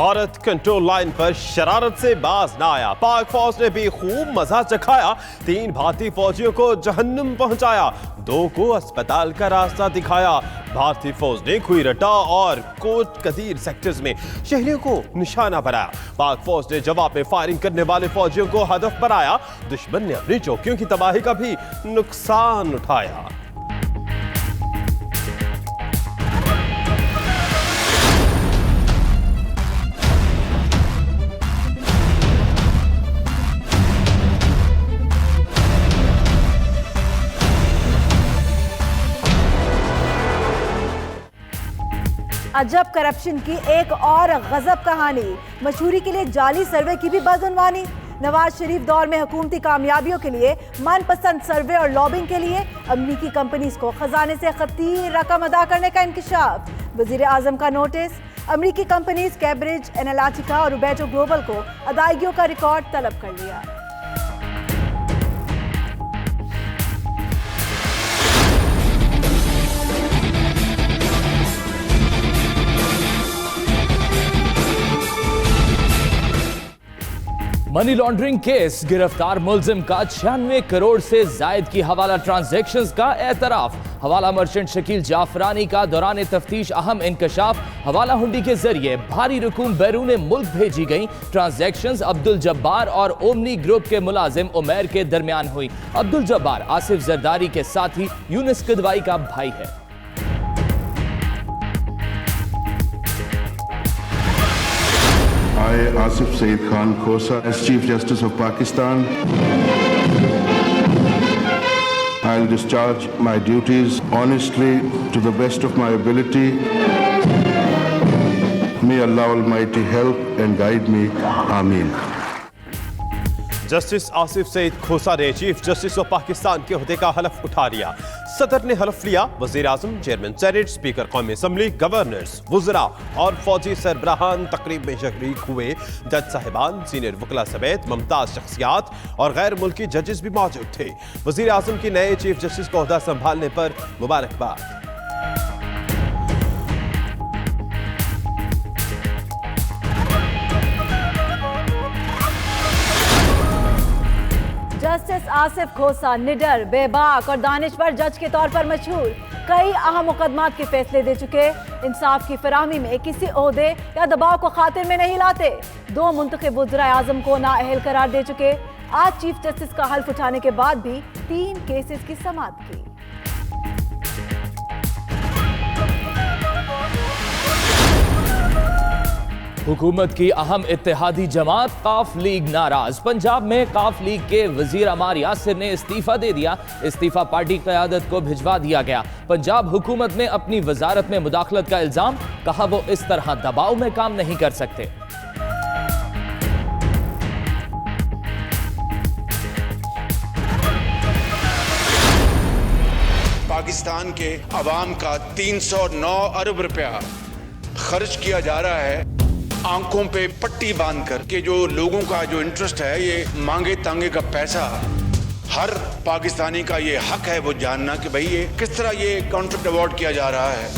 Bharat control line पर शरारत से बाज ना आया। पाक फौज ने भी खूब मजा चखाया। 3 भारतीय फौजियों को जहन्नुम पहुंचाया, 2 को अस्पताल का रास्ता दिखाया। भारतीय फौज ने खुईरटा और कोट कदीर सेक्टर्स में शहरियों को निशाना बनाया। पाक फौज ने जवाब में फायरिंग करने वाले फौजियों को हदफ बनाया। दुश्मन ने अपनी चौकियों की तबाही का भी नुकसान उठाया। अजब करप्शन की एक और गजब कहानी। मशहूरी के लिए जाली सर्वे की भी बदउनवानी। नवाज शरीफ दौर में हुकूमती कामयाबियों के लिए मनपसंद सर्वे और लॉबिंग के लिए अमरीकी कंपनीज को खजाने से खतीर रकम अदा करने का इंकशाफ। वजीर आजम का नोटिस। अमरीकी कंपनीज कैम्ब्रिज एनालिटिका और रूबेटो ग्लोबल को अदायगियों का रिकॉर्ड तलब कर लिया। मनी लॉन्ड्रिंग केस, गिरफ्तार मुलजिम का 96 करोड़ से जायद की हवाला ट्रांजैक्शंस का एतराफ। हवाला मर्चेंट शकील जाफरानी का दौरान तफ्तीश अहम इंकशाफ। हवाला हुंडी के जरिए भारी रकूम बैरून मुल्क भेजी गई। ट्रांजैक्शंस अब्दुल जब्बार और ओमनी ग्रुप के मुलाजिम उमैर के दरमियान हुई। अब्दुल जब्बार आसिफ जरदारी के साथी यूनिस किदवाई का भाई है। I, Asif Saeed Khan Khosa, as Chief Justice of Pakistan, I'll discharge my duties honestly to the best of my ability. May Allah Almighty help and guide me. Ameen. Justice Asif Saeed Khosa ने चीफ जस्टिस ऑफ पाकिस्तान के ओहदे का हलफ उठा लिया। सदर ने हलफ लिया। वजीर आजम, चेयरमैन सेनेट, स्पीकर कौमी असम्बली, गवर्नर्स, वुज़रा और फौजी सरबराहान तकरीब में शरीक हुए। जज साहिबान, सीनियर वकला समेत मुमताज शख्सियात और गैर मुल्की जजेस भी मौजूद थे। वजीर आजम की नए चीफ जस्टिस को ओहदा संभालने पर मुबारकबाद। जस्टिस आसिफ खोसा निडर, बेबाक और दानिशवर जज के तौर पर मशहूर। कई अहम मुकदमात के फैसले दे चुके। इंसाफ की फराहमी में किसी ओहदे या दबाव को खातिर में नहीं लाते। 2 मुंतखब वज़ीर आज़म को नाअहल करार दे चुके। आज चीफ जस्टिस का हल्फ उठाने के बाद भी 3 केसेस की समाअत की। हुकूमत की अहम इत्तेहादी जमात काफ लीग नाराज। पंजाब में काफ लीग के वजीर अमार यासिर ने इस्तीफा दे दिया। इस्तीफा पार्टी क़यादत को भिजवा दिया गया। पंजाब हुकूमत ने अपनी वजारत में मुदाखलत का इल्जाम, कहा वो इस तरह दबाव में काम नहीं कर सकते। पाकिस्तान के अवाम का 309 अरब रुपया खर्च किया जा रहा है आंखों पे पट्टी बांधकर के जो लोगों का जो इंटरेस्ट है, ये मांगे तांगे का पैसा। हर पाकिस्तानी का ये हक है वो जानना कि भाई ये किस तरह ये कॉन्ट्रैक्ट अवार्ड किया जा रहा है।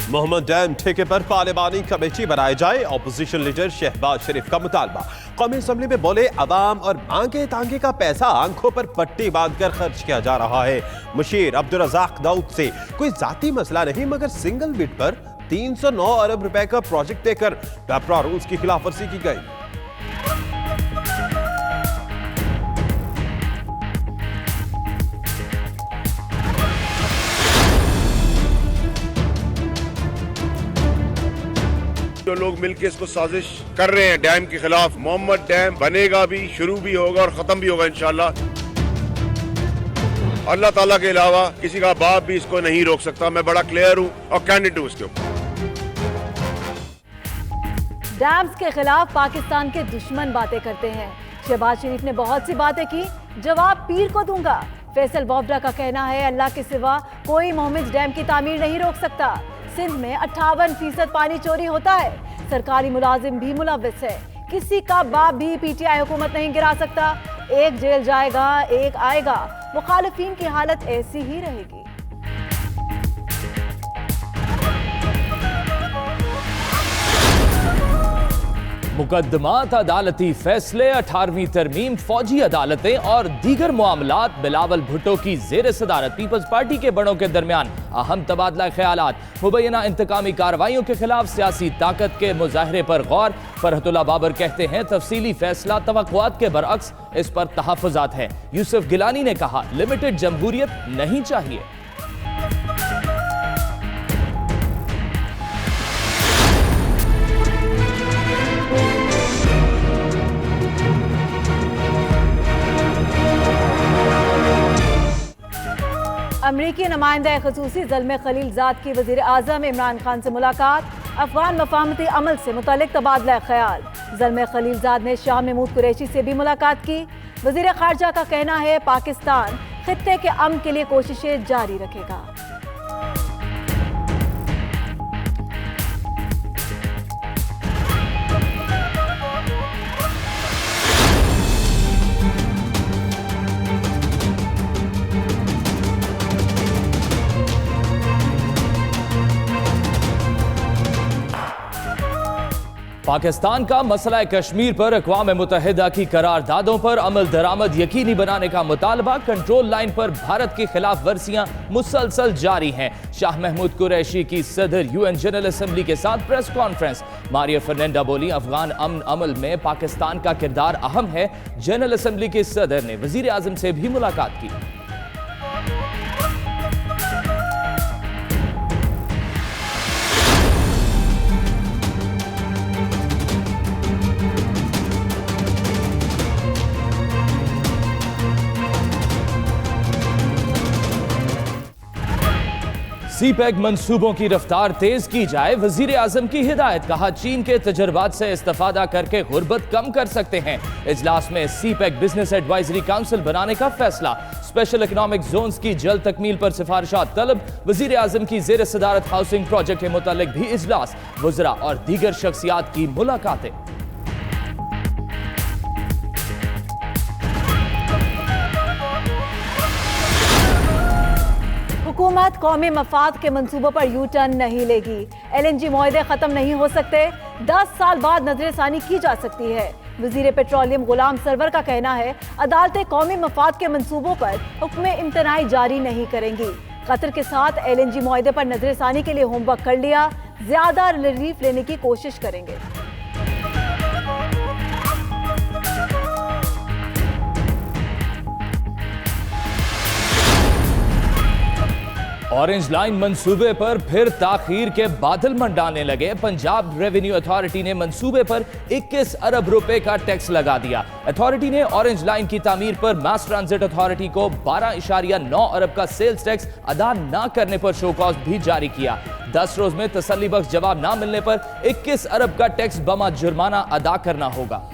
मोहम्मद डैम ठेके पर पार्लिमानी कमेटी बनाई जाए, ऑपोजिशन लीडर शहबाज शरीफ का मुतालबा। कौमी असम्बली में बोले, अवाम और मांगे तांगे का पैसा आंखों पर पट्टी बांधकर खर्च किया जा रहा है। मुशीर अब्दुल रज़ाक दाऊद से कोई जाती मसला नहीं, मगर सिंगल बिट पर 309 अरब रुपए का प्रोजेक्ट देकर पेपरा रूल्स की खिलाफवर्जी की गई। जो लोग मिलकर इसको साजिश कर रहे हैं डैम के खिलाफ, मोहम्मद डैम बनेगा भी, शुरू भी होगा और खत्म भी होगा इंशाल्लाह। अल्लाह ताला के अलावा किसी का बाप भी इसको नहीं रोक सकता। मैं बड़ा क्लियर हूं और कैंडिडेट हूं इसके ऊपर। डैम्स के खिलाफ पाकिस्तान के दुश्मन बातें करते हैं। शहबाज शरीफ ने बहुत सी बातें की, जवाब पीर को दूंगा। फैसल वावडा का कहना है, अल्लाह के सिवा कोई मोहम्मद डैम की तामीर नहीं रोक सकता। सिंध में 58% पानी चोरी होता है। सरकारी मुलाजिम भी मुलव्विस है। किसी का बाप भी पीटीआई हुकूमत नहीं गिरा सकता। एक जेल जाएगा, एक आएगा। मुखालिफिन की हालत ऐसी ही रहेगी। मुकदमात, अदालती फैसले, 18वीं तरमीम, फौजी अदालतें और दीगर मामलात, बिलावल भुट्टो की जेर सदारत पीपल्स पार्टी के बड़ों के दरमियान अहम तबादला ख्यालात, मुबैना इंतकामी कार्रवाइयों के खिलाफ सियासी ताकत के मुजाहरे पर गौर। फरहतुल्लाह बाबर कहते हैं तफसीली फैसला तवक्कुआत के बरअक्स इस पर तहफ़्फ़ुज़ात है। यूसुफ गिलानी ने कहा लिमिटेड जमहूरियत नहीं चाहिए। अमरीकी नुमाइंदा ख़ुसूसी ज़ल्मे खलीलजाद की वज़ीर आज़म इमरान खान से मुलाकात, अफगान मफाहमती अमल से मुतालिक तबादला ख्याल। ज़ल्मे खलीलजाद ने शाह महमूद कुरैशी से भी मुलाकात की। वज़ीर ख़ारजा का कहना है पाकिस्तान खित्ते के अमन के लिए कोशिशें जारी रखेगा। पाकिस्तान का मसला कश्मीर पर अक़वाम मुत्तहिदा की करारदादों पर अमल दरामद यकीनी बनाने का मुतालबा। कंट्रोल लाइन पर भारत की खिलाफ वर्जियां मुसलसल जारी हैं। शाह महमूद कुरैशी की सदर UN जनरल असम्बली के साथ प्रेस कॉन्फ्रेंस। मारिया फर्नांडा बोली अफगान अमन अमल में पाकिस्तान का किरदार अहम है। जनरल असम्बली के सदर ने वजीर आज़म से भी मुलाकात की। CPEC मंसूबों की रफ्तार तेज की जाए, वजीर आजम की हिदायत। कहा चीन के तजर्बात से इस्तेफादा करके गुर्बत कम कर सकते हैं। इजलास में CPEC बिजनेस एडवाइजरी काउंसिल बनाने का फैसला। स्पेशल इकोनॉमिक जोन्स की जल्द तकमील पर सिफारिशात तलब। वजीर आजम की जेर सदारत हाउसिंग प्रोजेक्ट के मुतालिक भी इजलास। वज़रा और दीगर शख्सियात की मुलाकातें। हुकूमत कौमी मफाद के मंसूबों पर यू टर्न नहीं लेगी। LNG मुआहदे खत्म नहीं हो सकते, 10 साल बाद नजरसानी की जा सकती है। वजीर पेट्रोलियम गुलाम सरवर का कहना है अदालतें कौमी मफाद के मंसूबों पर हुक्म इम्तनाई जारी नहीं करेंगी। कतर के साथ LNG मुआहदे पर नजरसानी के लिए होमवर्क कर लिया, ज्यादा रिलीफ लेने की कोशिश करेंगे। ऑरेंज लाइन मंसूबे पर फिर ताखीर के बादल मंडाने लगे। पंजाब रेवेन्यू अथॉरिटी ने मंसूबे पर 21 अरब रुपए का टैक्स लगा दिया। अथॉरिटी ने ऑरेंज लाइन की तामीर पर मास ट्रांजिट अथॉरिटी को 12.9 अरब का सेल्स टैक्स अदा न करने पर शो कॉज भी जारी किया। 10 रोज में तसल्ली बख्श जवाब न मिलने पर 21 अरब का टैक्स बमा जुर्माना अदा करना होगा।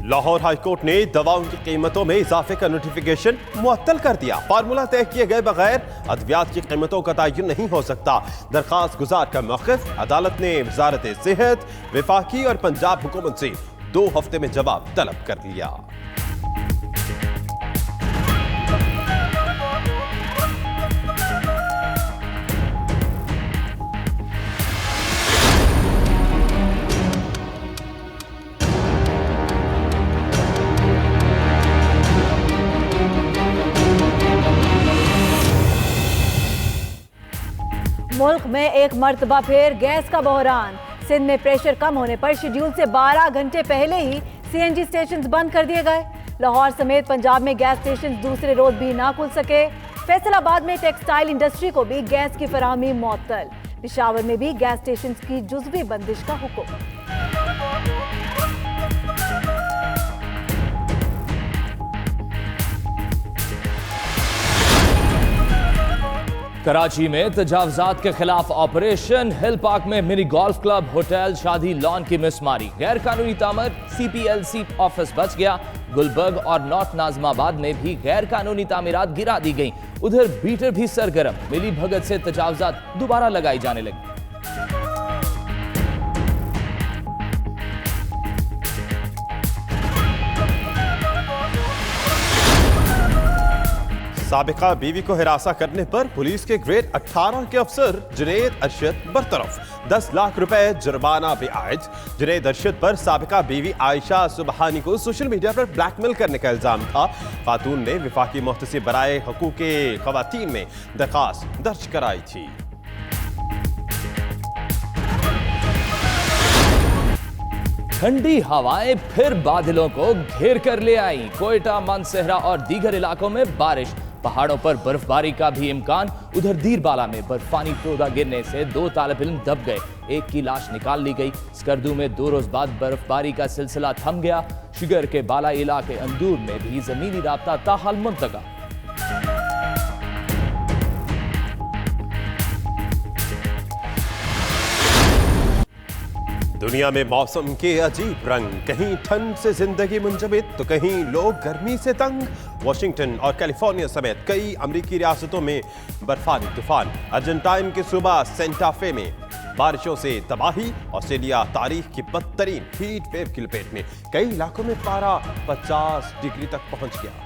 लाहौर हाईकोर्ट ने दवाओं की कीमतों में इजाफे का नोटिफिकेशन मुअत्तल कर दिया। फार्मूला तय किए गए बगैर अद्वियात की कीमतों का तयन नहीं हो सकता। दरखास्त गुजार का मौक़िफ़। अदालत ने वजारत सेहत, वफाकी और पंजाब हुकूमत से 2 हफ्ते में जवाब तलब कर लिया। मुल्क में एक मर्तबा फिर गैस का बहरान। सिंध में प्रेशर कम होने पर शेड्यूल से 12 घंटे पहले ही CNG स्टेशन बंद कर दिए गए। लाहौर समेत पंजाब में गैस स्टेशन दूसरे रोज भी ना खुल सके। फैसलाबाद में टेक्सटाइल इंडस्ट्री को भी गैस की फराहमी मुअत्तल। पेशावर में भी गैस स्टेशन की जुज़वी बंदिश का हुक्म। कराची में तजावजात के खिलाफ ऑपरेशन। हिल पार्क में मिनी गोल्फ क्लब, होटल, शादी लॉन की मिसमारी। गैर कानूनी तामर, CPLC ऑफिस बच गया। गुलबर्ग और नॉर्थ नाजमाबाद में भी गैर कानूनी तामीरात गिरा दी गईं। उधर बीटर भी सरगर्म। मिली भगत से तजावजात दोबारा लगाई जाने लगी। साबिका बीवी को हिरासा करने पर पुलिस के ग्रेड 18 के अफसर जुनैद अरशद बरतरफ। 10 लाख रुपए जुर्माना भी आयद। जुनैद अरशद पर साबिका बीवी आयशा सुबहानी को सोशल मीडिया पर ब्लैकमेल करने का इल्जाम था। खातून ने विफाकी मुहतसिब बराए हकूक़ ख़वातीन में दरखास्त दर्ज कराई थी। ठंडी हवाएं फिर बादलों को घेर कर ले आई। कोयटा, मानसेहरा और दीगर इलाकों में बारिश, पहाड़ों पर बर्फबारी का भी इम्कान। उधर दीरबाला में बर्फानी तोदा गिरने से 2 तालिब इल्म दब गए, एक की लाश निकाल ली गई। स्कर्दू में 2 रोज बाद बर्फबारी का सिलसिला थम गया। शिगर के बालाई इलाके अंदूर में भी जमीनी राब्ता ताहाल मुंतका। दुनिया में मौसम के अजीब रंग, कहीं ठंड से जिंदगी मुंजमद तो कहीं लोग गर्मी से तंग। वाशिंगटन और कैलिफोर्निया समेत कई अमेरिकी रियासतों में बर्फानी तूफान। अर्जेंटाइन के सूबा सेंटा फे में बारिशों से तबाही। ऑस्ट्रेलिया तारीख की बदतरीन हीट वेव की लपेट में, कई इलाकों में पारा 50 डिग्री तक पहुंच गया।